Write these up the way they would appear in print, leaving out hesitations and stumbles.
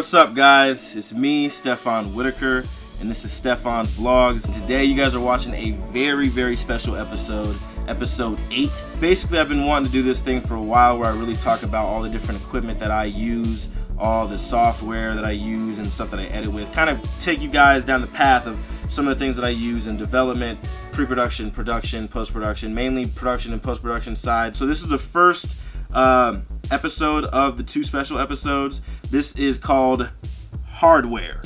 What's up, guys? It's me, Stefan Whitaker, and this is Stefan's Vlogs. And today you guys are watching a very special episode, episode 8. Basically, I've been wanting to do this thing for a while where I really talk about all the different equipment that I use, all the software that I use and stuff that I edit with. Kind of take you guys down the path of some of the things that I use in development, pre-production, production, post-production, mainly production and post-production side. So this is the first episode of the 2 special episodes. This is called hardware.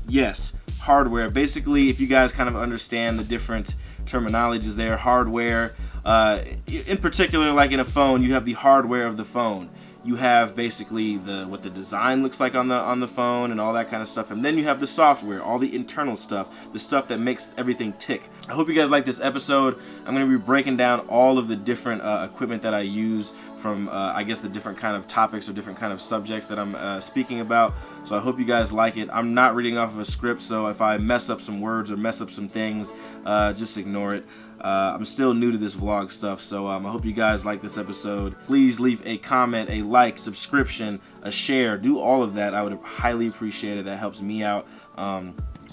Yes, hardware. Basically, if you guys kind of understand the different terminologies there, hardware, in particular, like in a phone, you have the hardware of the phone. You have basically what the design looks like on the phone and all that kind of stuff, and then you have the software, all the internal stuff, the stuff that makes everything tick. I hope you guys like this episode. I'm going to be breaking down all of the different equipment that I use from I guess the different kind of topics or different kind of subjects that I'm speaking about. So I hope you guys like it. I'm not reading off of a script, so if I mess up some words or mess up some things, just ignore it. I'm still new to this vlog stuff, so I hope you guys like this episode. Please leave a comment, a like, subscription, a share, do all of that. I would highly appreciate it. That helps me out.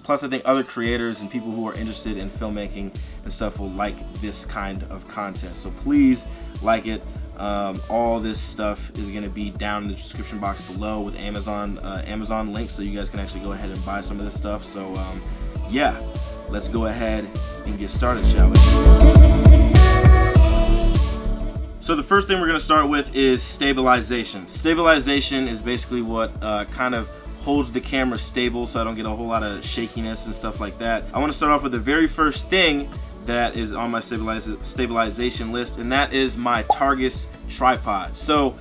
Plus, I think other creators and people who are interested in filmmaking and stuff will like this kind of content. So please like it. All this stuff is going to be down in the description box below with Amazon links, so you guys can actually go ahead and buy some of this stuff. So yeah, let's go ahead and get started, shall we? So the first thing we're going to start with is stabilization. Stabilization is basically what kind of holds the camera stable so I don't get a whole lot of shakiness and stuff like that. I want to start off with the very first thing that is on my stabilization list, and that is my Targus tripod. So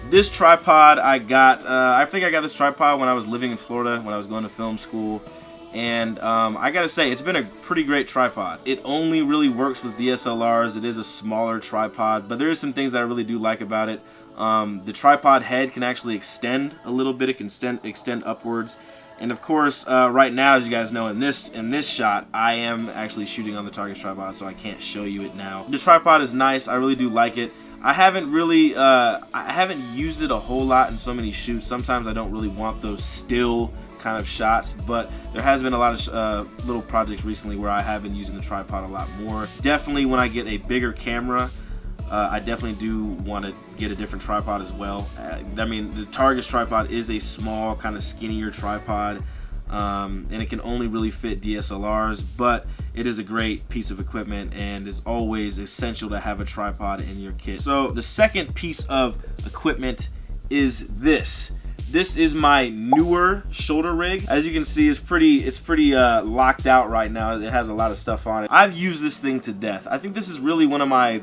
this tripod I got, I think I got this tripod when I was living in Florida, when I was going to film school. And I gotta say, it's been a pretty great tripod. It only really works with DSLRs. It is a smaller tripod, but there is some things that I really do like about it. The tripod head can actually extend a little bit. It can extend upwards. And of course, right now, as you guys know, in this shot, I am actually shooting on the Targus tripod, so I can't show you it now. The tripod is nice. I really do like it. I haven't really, I haven't used it a whole lot in so many shoots. Sometimes I don't really want those still kind of shots, but there has been a lot of little projects recently where I have been using the tripod a lot more. Definitely when I get a bigger camera, I definitely do want to get a different tripod as well. I mean, the Targus tripod is a small, kind of skinnier tripod, and it can only really fit DSLRs, but it is a great piece of equipment, and it's always essential to have a tripod in your kit. So the second piece of equipment is this. This is my newer shoulder rig. As you can see, it's pretty locked out right now. It has a lot of stuff on it. I've used this thing to death. I think this is really one of my,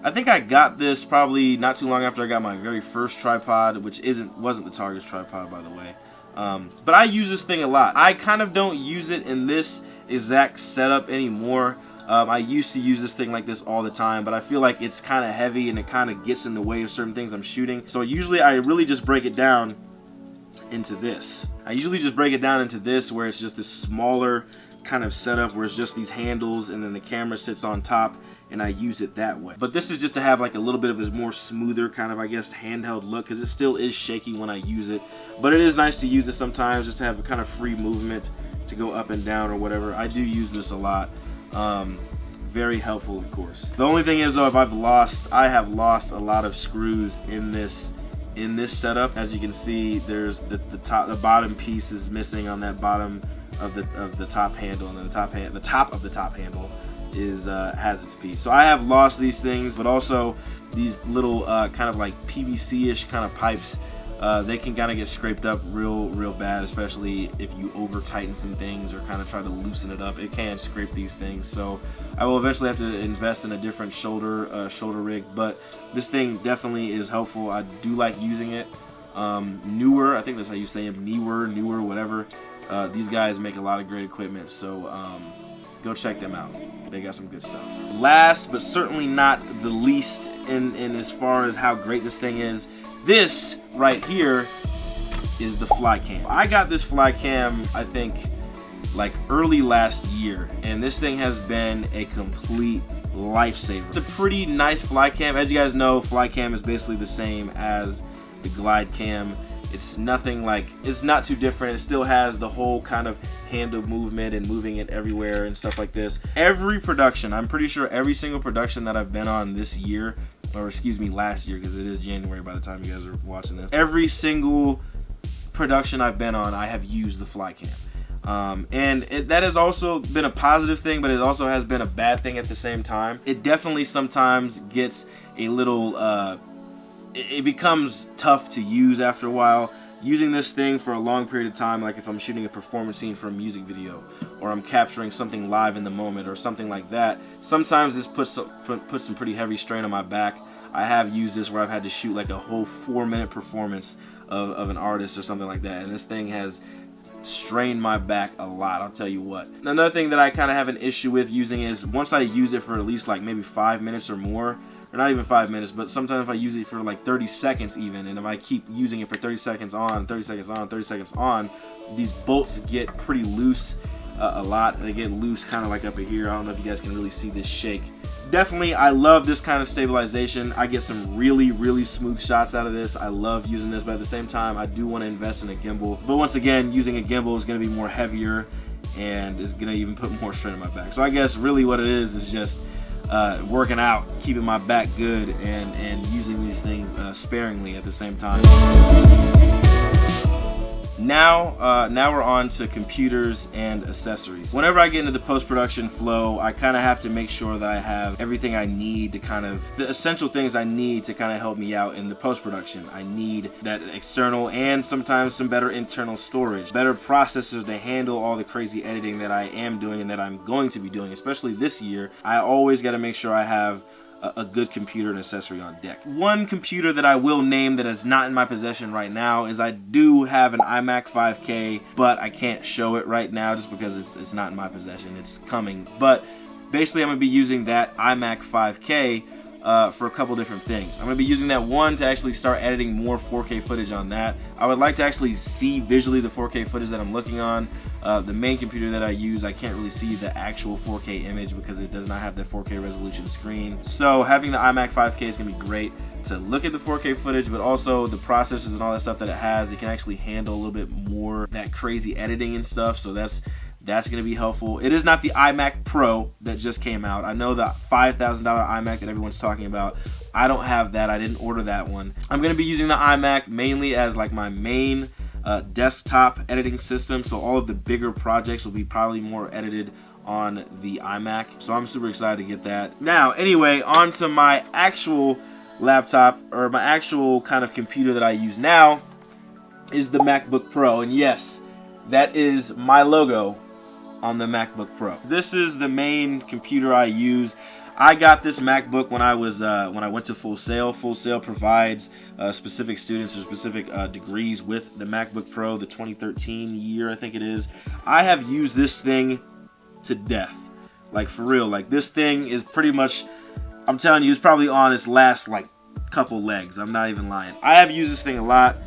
I think I got this probably not too long after I got my very first tripod, which wasn't the Targus tripod, by the way. But I use this thing a lot. I kind of don't use it in this exact setup anymore. I used to use this thing like this all the time, but I feel like it's kind of heavy and it kind of gets in the way of certain things I'm shooting. So usually I really just break it down into this. I usually just break it down into this, where it's just this smaller kind of setup where it's just these handles and then the camera sits on top, and I use it that way. But this is just to have like a little bit of this more smoother kind of, I guess, handheld look, because it still is shaky when I use it. But it is nice to use it sometimes just to have a kind of free movement to go up and down or whatever. I do use this a lot. Very helpful, of course. The only thing is though, I have lost a lot of screws in this setup. As you can see, there's the bottom piece is missing on that bottom of the top handle, and then the top of the top handle is has its piece. So I have lost these things, but also these little kind of like PVC-ish kind of pipes. They can kind of get scraped up real bad, especially if you over tighten some things or kind of try to loosen it up. It can scrape these things, so I will eventually have to invest in a different shoulder rig. But this thing definitely is helpful. I do like using it. Newer, I think that's how you say them, newer, whatever. These guys make a lot of great equipment, so go check them out. They got some good stuff. Last but certainly not the least in as far as how great this thing is, this right here is the fly cam. I got this fly cam, I think, like early last year, and this thing has been a complete lifesaver. It's a pretty nice fly cam. As you guys know, fly cam is basically the same as the glide cam. It's nothing like, it's not too different. It still has the whole kind of handle movement and moving it everywhere and stuff like this. Every production, I'm pretty sure every single production that I've been on this year, or excuse me, last year, because it is January by the time you guys are watching this. Every single production I've been on, I have used the fly cam. And that has also been a positive thing, but it also has been a bad thing at the same time. It definitely sometimes gets a little, it becomes tough to use after a while. Using this thing for a long period of time, like if I'm shooting a performance scene for a music video, or I'm capturing something live in the moment or something like that, sometimes this puts some pretty heavy strain on my back. I have used this where I've had to shoot like a whole 4-minute performance of an artist or something like that, and this thing has strained my back a lot, I'll tell you what. Another thing that I kind of have an issue with using is once I use it for at least like maybe 5 minutes or more, or not even 5 minutes, but sometimes if I use it for like 30 seconds even, and if I keep using it for 30 seconds on, 30 seconds on, 30 seconds on, these bolts get pretty loose a lot. They get loose kind of like up here. I don't know if you guys can really see this shake. Definitely, I love this kind of stabilization. I get some really, really smooth shots out of this. I love using this, but at the same time, I do want to invest in a gimbal. But once again, using a gimbal is going to be more heavier, and it's going to even put more strain on my back. So I guess really what it is just working out, keeping my back good, and using these things sparingly at the same time. Now we're on to computers and accessories. Whenever I get into the post-production flow, I kind of have to make sure that I have everything I need to the essential things I need to kind of help me out in the post-production. I need that external and sometimes some better internal storage, better processors to handle all the crazy editing that I am doing and that I'm going to be doing, especially this year. I always got to make sure I have a good computer and accessory on deck. One computer that I will name that is not in my possession right now is I do have an iMac 5K, but I can't show it right now just because it's not in my possession. It's coming. But basically I'm going to be using that iMac 5K for a couple different things. I'm going to be using that one to actually start editing more 4K footage on that. I would like to actually see visually the 4K footage that I'm looking on. The main computer that I use, I can't really see the actual 4K image because it does not have the 4K resolution screen. So having the iMac 5K is going to be great to look at the 4K footage, but also the processors and all that stuff that it has. It can actually handle a little bit more that crazy editing and stuff, so that's going to be helpful. It is not the iMac Pro that just came out. I know the $5,000 iMac that everyone's talking about. I don't have that. I didn't order that one. I'm going to be using the iMac mainly as like my main desktop editing system, so all of the bigger projects will be probably more edited on the iMac, so I'm super excited to get that. Now anyway, on to my actual laptop, or my actual kind of computer that I use now is the MacBook Pro, and yes, that is my logo on the MacBook Pro. This is the main computer I use. I got this MacBook when I went to Full Sail. Full Sail provides specific students or specific degrees with the MacBook Pro, the 2013 year I think it is. I have used this thing to death, like for real. Like this thing is pretty much, I'm telling you, it's probably on its last like couple legs. I'm not even lying. I have used this thing a lot.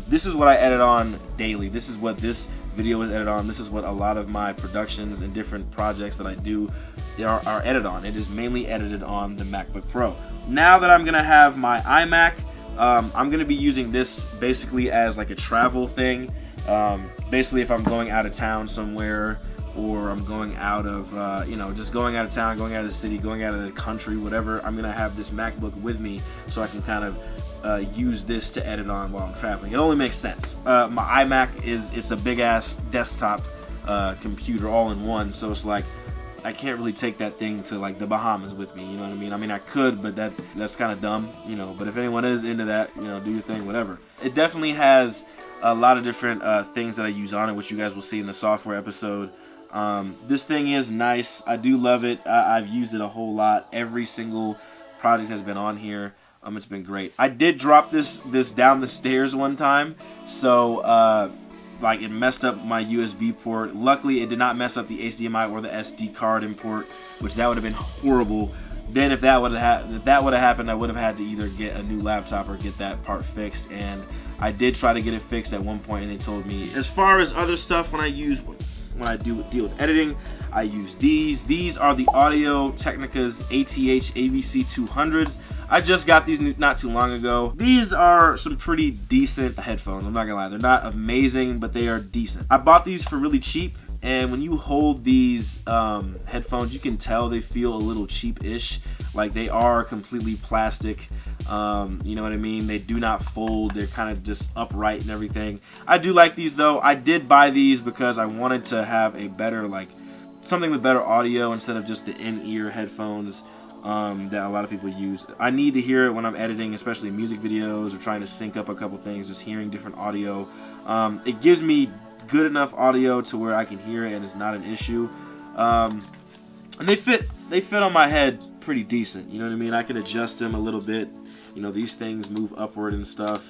This is what I edit on daily. This is what this video is edited on. This is what a lot of my productions and different projects that I do are edited on. It is mainly edited on the MacBook Pro. Now that I'm gonna have my iMac, I'm gonna be using this basically as like a travel thing. Basically if I'm going out of town somewhere, or I'm going out of, just going out of town, going out of the city, going out of the country, whatever, I'm gonna have this MacBook with me so I can kind of use this to edit on while I'm traveling. It only makes sense. My iMac it's a big ass desktop computer all in one, so it's like I can't really take that thing to like the Bahamas with me, you know what I mean? I mean I could, but that's kind of dumb, you know, but if anyone is into that, you know, do your thing, whatever. It definitely has a lot of different things that I use on it, which you guys will see in the software episode. This thing is nice. I do love it. I've used it a whole lot. Every single project has been on here. It's been great. I did drop this down the stairs one time, so like it messed up my USB port. Luckily, it did not mess up the HDMI or the SD card import, which that would have been horrible. Then if that would have happened, I would have had to either get a new laptop or get that part fixed. And I did try to get it fixed at one point, and they told me, as far as other stuff, when I use when I deal with editing, I use these. These are the Audio Technica's ATH AVC 200s. I just got these not too long ago. These are some pretty decent headphones, I'm not gonna lie. They're not amazing, but they are decent. I bought these for really cheap, and when you hold these headphones, you can tell they feel a little cheap-ish. Like they are completely plastic. You know what I mean? They do not fold. They're kind of just upright and everything. I do like these though. I did buy these because I wanted to have a better, like, something with better audio instead of just the in-ear headphones that a lot of people use. I need to hear it when I'm editing, especially music videos or trying to sync up a couple things, just hearing different audio. It gives me good enough audio to where I can hear it and it's not an issue. And they fit on my head pretty decent, you know what I mean? I can adjust them a little bit. You know, these things move upward and stuff.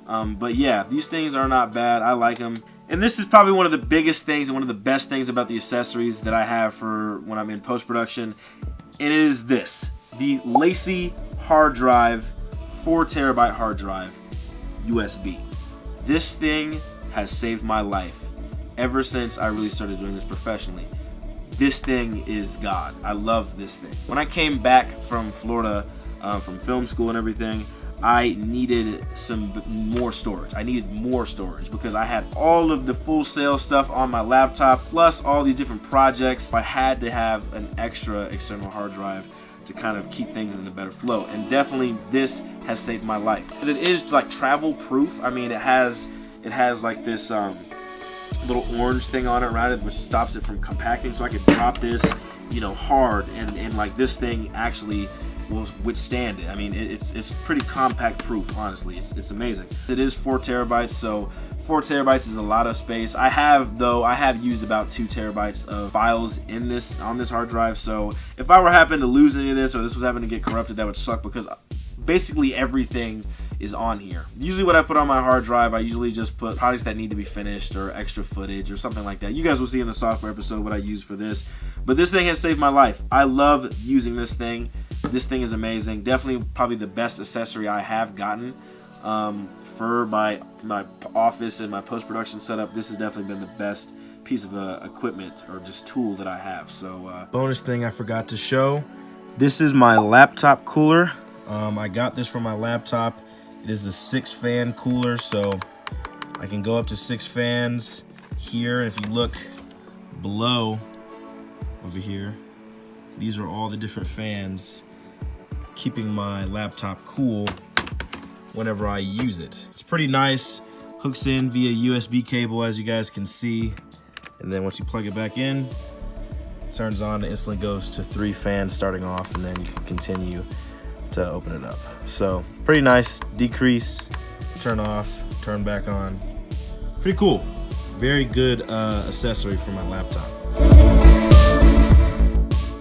But yeah, these things are not bad. I like them. And this is probably one of the biggest things and one of the best things about the accessories that I have for when I'm in post-production. And it is this, the Lacy hard drive, 4 terabyte hard drive, USB. This thing has saved my life ever since I really started doing this professionally. This thing is God. I love this thing. When I came back from Florida, from film school and everything, I needed some more storage. I needed more storage because I had all of the Full Sail stuff on my laptop, plus all these different projects. I had to have an extra external hard drive to kind of keep things in a better flow. And definitely this has saved my life. It is like travel proof. I mean, it has like this little orange thing on it around it, which stops it from compacting, so I could drop this, you know, hard, and like this thing actually will withstand it. I mean, it's pretty compact proof, honestly. It's amazing. It is 4 terabytes, so 4 terabytes is a lot of space. I have used about 2 terabytes of files on this hard drive, so if I were happen to lose any of this, or this was having to get corrupted, that would suck, because basically everything is on here. Usually what I put on my hard drive, I usually just put projects that need to be finished or extra footage or something like that. You guys will see in the software episode what I use for this. But this thing has saved my life. I love using this thing. This thing is amazing. Definitely probably the best accessory I have gotten for my office and my post-production setup. This has definitely been the best piece of equipment or just tool that I have. So bonus thing I forgot to show. This is my laptop cooler. I got this from my laptop. It is a 6-fan cooler, so I can go up to 6 fans here. If you look below over here, these are all the different fans keeping my laptop cool whenever I use it. It's pretty nice. Hooks in via USB cable, as you guys can see. And then once you plug it back in, it turns on, it instantly goes to 3 fans starting off, and then you can continue to open it up. So pretty nice. Decrease, turn off, turn back on. Pretty cool. Very good accessory for my laptop.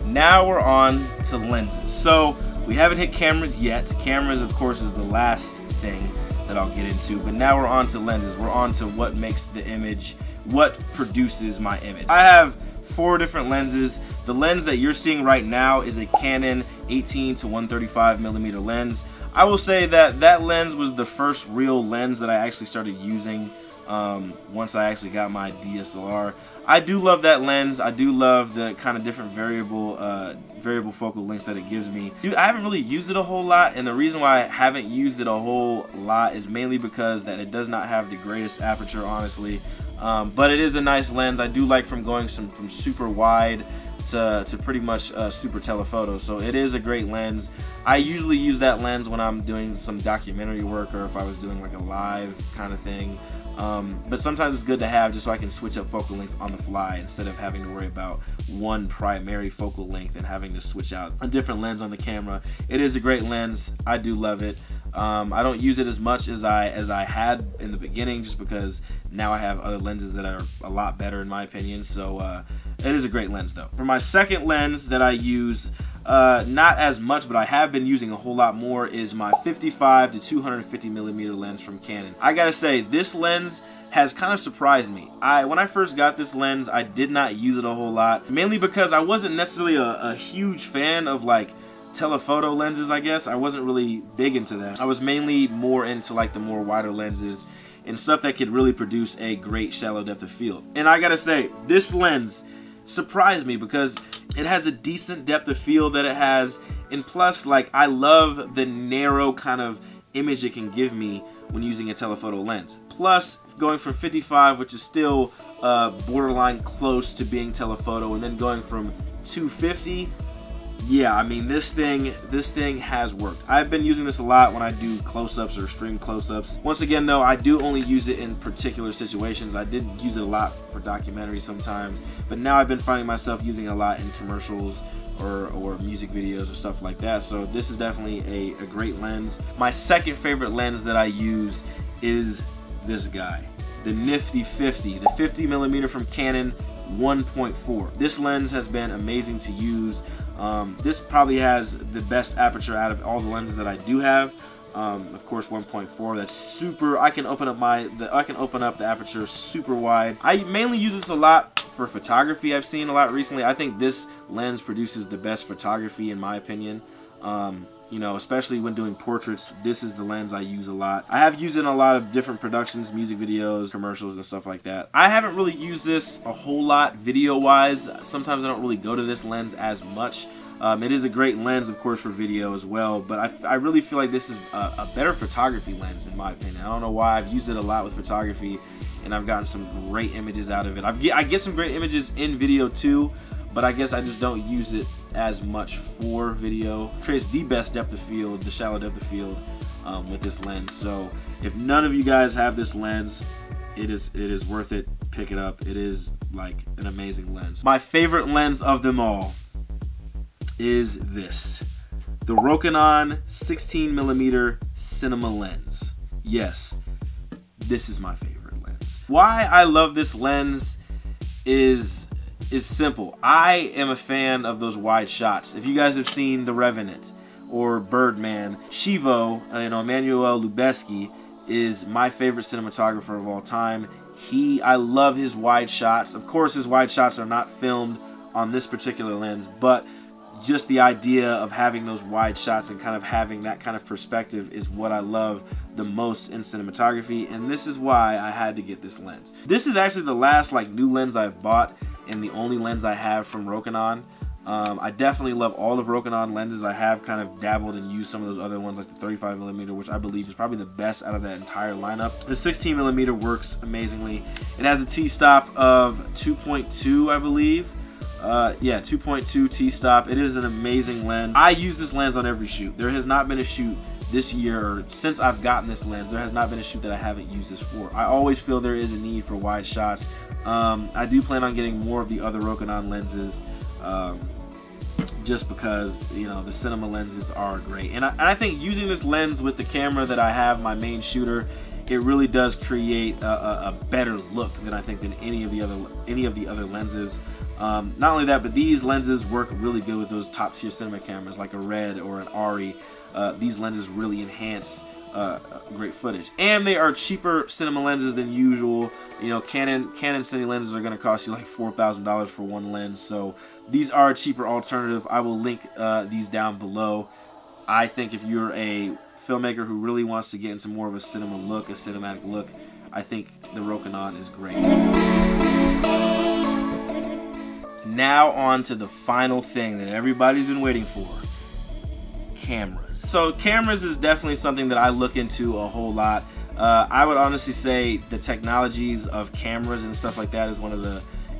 Now we're on to lenses. So we haven't hit cameras yet. Cameras, of course, is the last thing that I'll get into, but now we're on to lenses. We're on to what makes the image, what produces my image. I have 4 different lenses. The lens that you're seeing right now is a Canon 18 to 135 millimeter lens. I will say that that lens was the first real lens that I actually started using once I actually got my DSLR. I do love that lens. I do love the kind of different variable focal lengths that it gives me. Dude, I haven't really used it a whole lot, and the reason why I haven't used it a whole lot is mainly because that it does not have the greatest aperture, honestly. But it is a nice lens. I do like from going from super wide to pretty much super telephoto, so it is a great lens. I usually use that lens when I'm doing some documentary work or if I was doing like a live kind of thing. But sometimes it's good to have just so I can switch up focal lengths on the fly instead of having to worry about one primary focal length and having to switch out a different lens on the camera. It is a great lens. I do love it. I don't use it as much as I had in the beginning, just because now I have other lenses that are a lot better in my opinion. So it is a great lens though. For my second lens that I use, not as much, but I have been using a whole lot more, is my 55 to 250 millimeter lens from Canon. I gotta say, this lens has kind of surprised me. When I first got this lens, I did not use it a whole lot, mainly because I wasn't necessarily a huge fan of like telephoto lenses, I guess. I wasn't really big into that. I was mainly more into like the more wider lenses and stuff that could really produce a great shallow depth of field. And I gotta say, this lens surprised me because it has a decent depth of field that it has, and plus, like, I love the narrow kind of image it can give me when using a telephoto lens. Plus, going from 55, which is still borderline close to being telephoto, and then going from 250, yeah, I mean, this thing has worked. I've been using this a lot when I do close-ups or stream close-ups. Once again, though, I do only use it in particular situations. I did use it a lot for documentaries sometimes, but now I've been finding myself using it a lot in commercials or music videos or stuff like that. So this is definitely a great lens. My second favorite lens that I use is this guy, the Nifty 50, the 50mm from Canon 1.4. This lens has been amazing to use. This probably has the best aperture out of all the lenses that I do have. Of course, 1.4. That's super. I can open up the aperture super wide. I mainly use this a lot for photography. I've seen a lot recently. I think this lens produces the best photography in my opinion. You know, especially when doing portraits, this is the lens I use a lot. I have used it in a lot of different productions, music videos, commercials, and stuff like that. I haven't really used this a whole lot video-wise. Sometimes I don't really go to this lens as much. It is a great lens, of course, for video as well, but I really feel like this is a better photography lens, in my opinion. I don't know why. I've used it a lot with photography, and I've gotten some great images out of it. I get some great images in video, too, but I guess I just don't use it as much for video. It creates the best depth of field, the shallow depth of field with this lens. So if none of you guys have this lens, it is worth it. Pick it up. It is like an amazing lens. My favorite lens of them all is this, the Rokinon 16mm cinema lens. Yes, this is my favorite lens. Why I love this lens is simple. I am a fan of those wide shots. If you guys have seen The Revenant or Birdman, Chivo, Emmanuel Lubezki is my favorite cinematographer of all time. I love his wide shots. Of course, his wide shots are not filmed on this particular lens, but just the idea of having those wide shots and kind of having that kind of perspective is what I love the most in cinematography, and this is why I had to get this lens. This is actually the last new lens I've bought and the only lens I have from Rokinon. I definitely love all of Rokinon lenses. I have kind of dabbled and used some of those other ones like the 35mm, which I believe is probably the best out of that entire lineup. The 16mm works amazingly. It has a t-stop of 2.2, I believe. Yeah, 2.2 t-stop. It is an amazing lens. I use this lens on every shoot. There has not been a shoot this year, or since I've gotten this lens, there has not been a shoot that I haven't used this for. I always feel there is a need for wide shots. I do plan on getting more of the other Rokinon lenses, just because, the cinema lenses are great. And I think using this lens with the camera that I have, my main shooter, it really does create a better look than I think than any of the other lenses. Not only that, but these lenses work really good with those top tier cinema cameras like a Red or an Ari. These lenses really enhance great footage, and they are cheaper cinema lenses than usual. Canon cine lenses are going to cost you like $4,000 for one lens, so these are a cheaper alternative. I will link these down below. I think if you're a filmmaker who really wants to get into more of a cinema look, a cinematic look, I think the Rokinon is great. Now on to the final thing that everybody's been waiting for. Cameras. So cameras is definitely something that I look into a whole lot. I would honestly say the technologies of cameras and stuff like that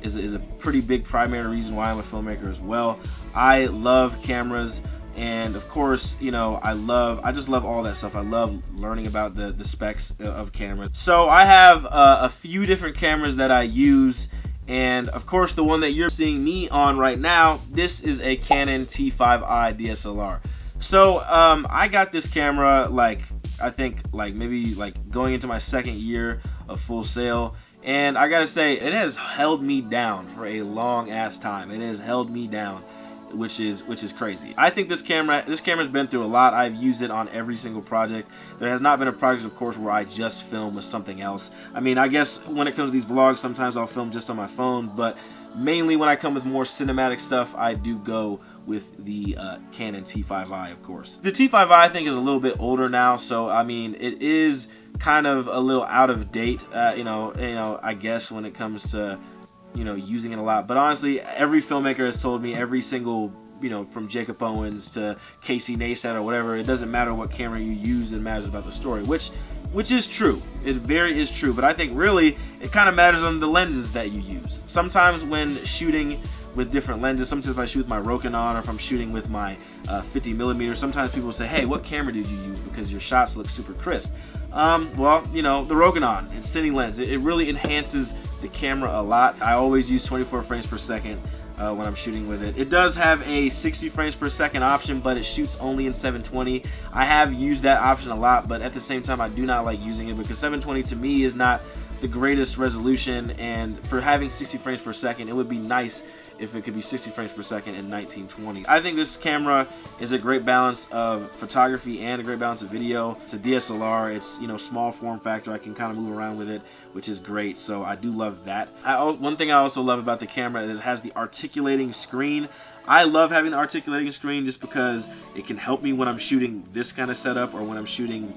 is a pretty big primary reason why I'm a filmmaker as well. I love cameras, and of course, I just love all that stuff. I love learning about the specs of cameras. So I have a few different cameras that I use. And of course, the one that you're seeing me on right now, this is a Canon T5i DSLR. So I got this camera I think maybe going into my second year of Full Sail, and I gotta say, it has held me down for a long ass time. It has held me down, which is crazy. I think this camera's been through a lot. I've used it on every single project. There has not been a project, of course, where I just film with something else. I mean, I guess when it comes to these vlogs, sometimes I'll film just on my phone, but mainly when I come with more cinematic stuff, I do go with the Canon T5i, of course. The T5i, I think, is a little bit older now, so I mean, it is kind of a little out of date, I guess, when it comes to, using it a lot. But honestly, every filmmaker has told me, every single, from Jacob Owens to Casey Neistat or whatever, it doesn't matter what camera you use, it matters about the story, which is true. It very is true, but I think really it kind of matters on the lenses that you use. Sometimes when shooting with different lenses, sometimes if I shoot with my Rokinon or if I'm shooting with my 50mm, sometimes people say, hey, what camera did you use because your shots look super crisp? Well, the Rokinon, it's cine lens. It really enhances the camera a lot. I always use 24 frames per second when I'm shooting with it. It does have a 60 frames per second option, but it shoots only in 720. I have used that option a lot, but at the same time, I do not like using it because 720 to me is not the greatest resolution, and for having 60 frames per second, it would be nice if it could be 60 frames per second in 1920. I think this camera is a great balance of photography and a great balance of video. It's a DSLR, it's small form factor, I can kind of move around with it, which is great, so I do love that. One thing I also love about the camera is it has the articulating screen. I love having the articulating screen just because it can help me when I'm shooting this kind of setup or when I'm shooting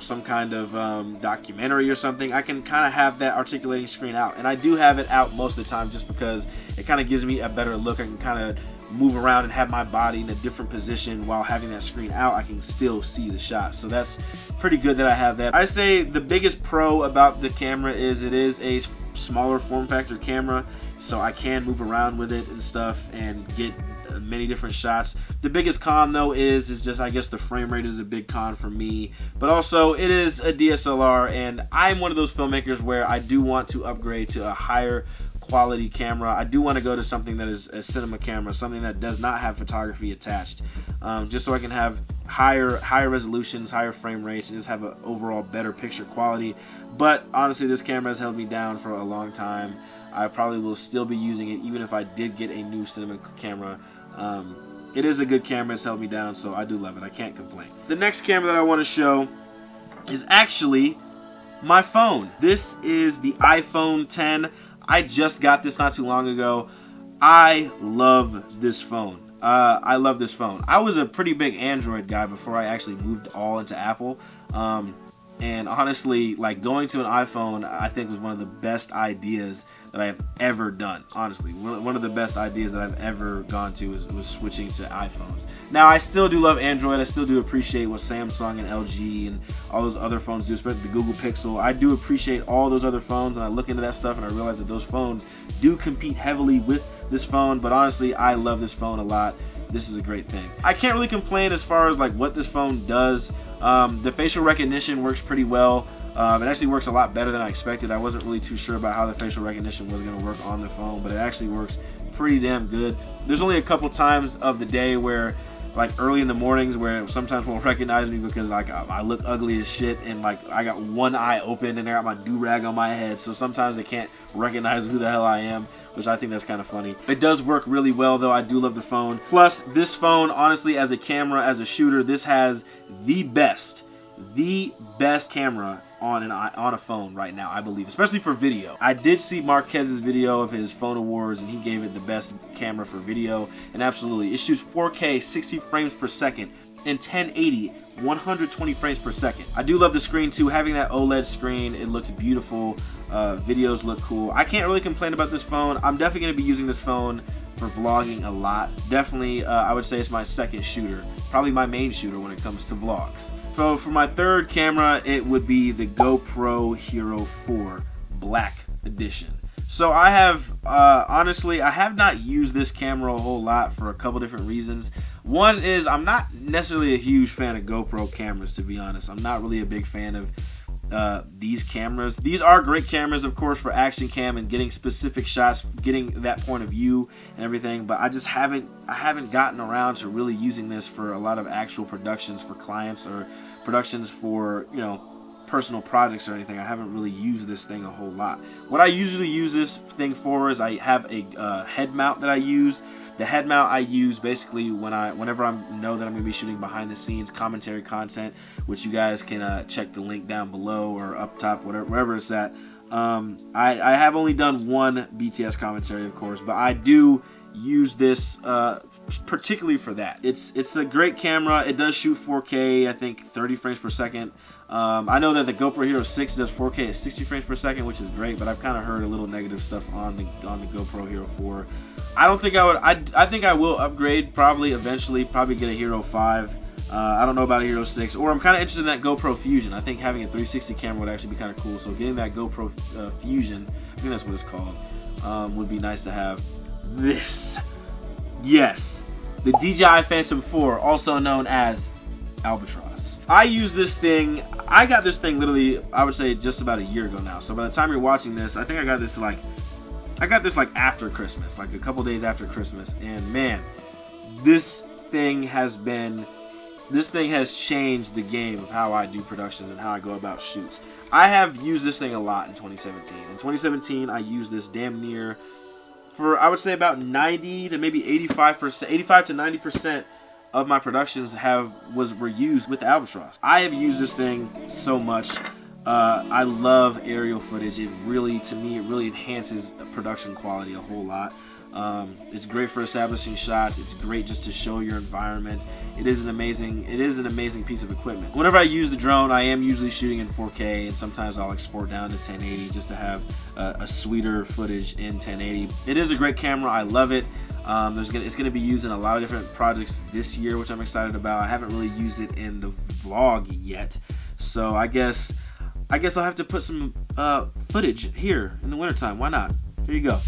some kind of documentary or something. I can kind of have that articulating screen out, and I do have it out most of the time just because it kind of gives me a better look. I can kind of move around and have my body in a different position while having that screen out. I can still see the shot, so that's pretty good that I have that. I say the biggest pro about the camera is it is a smaller form factor camera, so I can move around with it and stuff and get many different shots. The biggest con though is just, I guess, the frame rate is a big con for me, but also it is a DSLR, and I'm one of those filmmakers where I do want to upgrade to a higher quality camera. I do want to go to something that is a cinema camera, something that does not have photography attached, just so I can have higher resolutions, higher frame rates, and just have an overall better picture quality. But honestly, this camera has held me down for a long time. I probably will still be using it even if I did get a new cinema camera. It is a good camera, it's held me down, so I do love it. I can't complain. The next camera that I want to show is actually my phone. This is the iPhone 10. I just got this not too long ago. I love this phone. I love this phone. I was a pretty big Android guy before I actually moved all into Apple. And honestly, like, going to an iPhone, I think was one of the best ideas that I have ever done. Honestly, one of the best ideas that I've ever gone to was switching to iPhones. Now, I still do love Android. I still do appreciate what Samsung and LG and all those other phones do, especially the Google Pixel. I do appreciate all those other phones, and I look into that stuff and I realize that those phones do compete heavily with this phone. But honestly, I love this phone a lot. This is a great thing. I can't really complain as far as like what this phone does. The facial recognition works pretty well. It actually works a lot better than I expected. I wasn't really too sure about how the facial recognition was going to work on the phone, but it actually works pretty damn good. There's only a couple times of the day where, like early in the mornings, where it sometimes won't recognize me because like I look ugly as shit and like I got one eye open and I got my do-rag on my head, so sometimes they can't recognize who the hell I am, which I think that's kind of funny. It does work really well though. I do love the phone. Plus, this phone, honestly, as a camera, as a shooter, this has the best camera on a phone right now, I believe, especially for video. I did see Marquez's video of his phone awards, and he gave it the best camera for video, and absolutely, it shoots 4K 60 frames per second and 1080 120 frames per second. I do love the screen too. Having that OLED screen, it looks beautiful. Videos look cool. I can't really complain about this phone. I'm definitely going to be using this phone for vlogging a lot. Definitely, I would say it's my second shooter, probably my main shooter when it comes to vlogs. So for my third camera, it would be the GoPro Hero 4 Black Edition. So I have, honestly, I have not used this camera a whole lot for a couple different reasons. One is I'm not necessarily a huge fan of GoPro cameras, to be honest. I'm not really a big fan of these cameras. These are great cameras, of course, for action cam and getting specific shots, getting that point of view and everything, but I just haven't gotten around to really using this for a lot of actual productions for clients or productions for, you know, personal projects or anything. I haven't really used this thing a whole lot. What I usually use this thing for is I have a head mount that I use. The head mount I use basically whenever I know that I'm going to be shooting behind the scenes commentary content, which you guys can check the link down below or up top, wherever it's at. I have only done one BTS commentary, of course, but I do use this particularly for that. It's a great camera. It does shoot 4K, I think 30 frames per second. I know that the GoPro Hero 6 does 4K at 60 frames per second, which is great, but I've kind of heard a little negative stuff on the GoPro Hero 4. I don't think I would. I think I will upgrade probably eventually. Probably get a Hero 5. I don't know about a Hero 6, or I'm kind of interested in that GoPro Fusion. I think having a 360 camera would actually be kind of cool. So getting that GoPro Fusion, I think that's what it's called, would be nice to have. This, yes, the DJI Phantom 4, also known as Albatross. I use this thing. I got this thing literally, I would say, just about a year ago now. So by the time you're watching this, I think I got this like after Christmas, like a couple days after Christmas. And man, this thing has changed the game of how I do productions and how I go about shoots. I have used this thing a lot in 2017. In 2017, I used this damn near for, I would say, about 90 to maybe 85%, 85 to 90% of my productions were used with the Albatross. I have used this thing so much. I love aerial footage. It really, to me, it really enhances production quality a whole lot. It's great for establishing shots. It's great just to show your environment. It is an amazing piece of equipment. Whenever I use the drone, I am usually shooting in 4K, and sometimes I'll export down to 1080 just to have a sweeter footage in 1080. It is a great camera. I love it. It's going to be used in a lot of different projects this year, which I'm excited about. I haven't really used it in the vlog yet, so I guess I'll have to put some footage here in the wintertime. Why not? Here you go.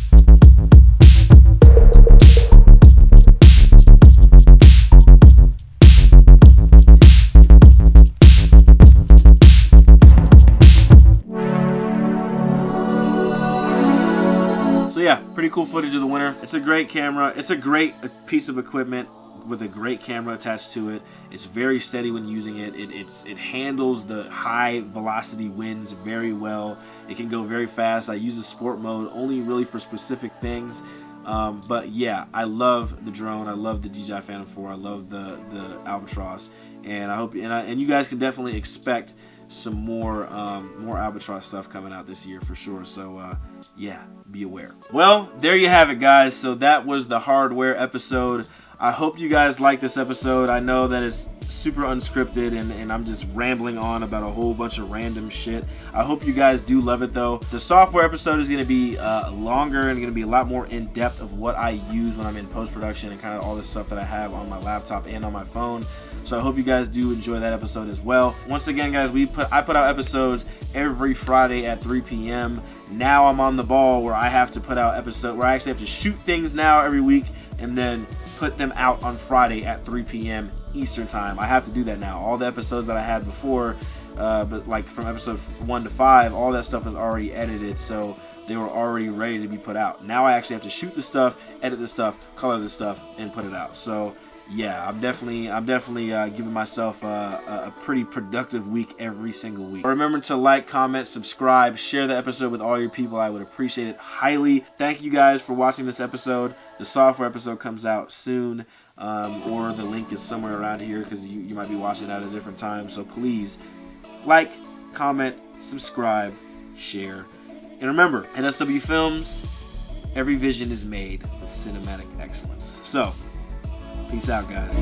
So yeah, pretty cool footage of the winter. It's a great camera. It's a great piece of equipment with a great camera attached to it. It's very steady when using it. It handles the high velocity winds very well. It can go very fast. I use the sport mode only really for specific things. But yeah, I love the drone. I love the DJI Phantom 4. I love the Albatross, and I hope and you guys can definitely expect some more Albatross stuff coming out this year for sure. So yeah, be aware. Well, there you have it, guys. So that was the hardware episode. I hope you guys like this episode. I know that it's super unscripted and I'm just rambling on about a whole bunch of random shit. I hope you guys do love it though. The software episode is going to be longer and going to be a lot more in depth of what I use when I'm in post-production and kind of all this stuff that I have on my laptop and on my phone. So I hope you guys do enjoy that episode as well. Once again, guys, I put out episodes every Friday at 3 p.m. Now I'm on the ball where I have to put out episodes where I actually have to shoot things now every week and then put them out on Friday at 3 p.m. Eastern time. I have to do that now. All the episodes that I had before, but like from episode 1 to 5, all that stuff was already edited, so they were already ready to be put out. Now I actually have to shoot the stuff, edit the stuff, color the stuff, and put it out. So yeah, I'm definitely giving myself a pretty productive week every single week. Remember to like, comment, subscribe, share the episode with all your people. I would appreciate it highly. Thank you guys for watching this episode. The software episode comes out soon, or the link is somewhere around here because you might be watching it at a different time. So please like, comment, subscribe, share, and remember, at SW Films, every vision is made with cinematic excellence. So peace out, guys.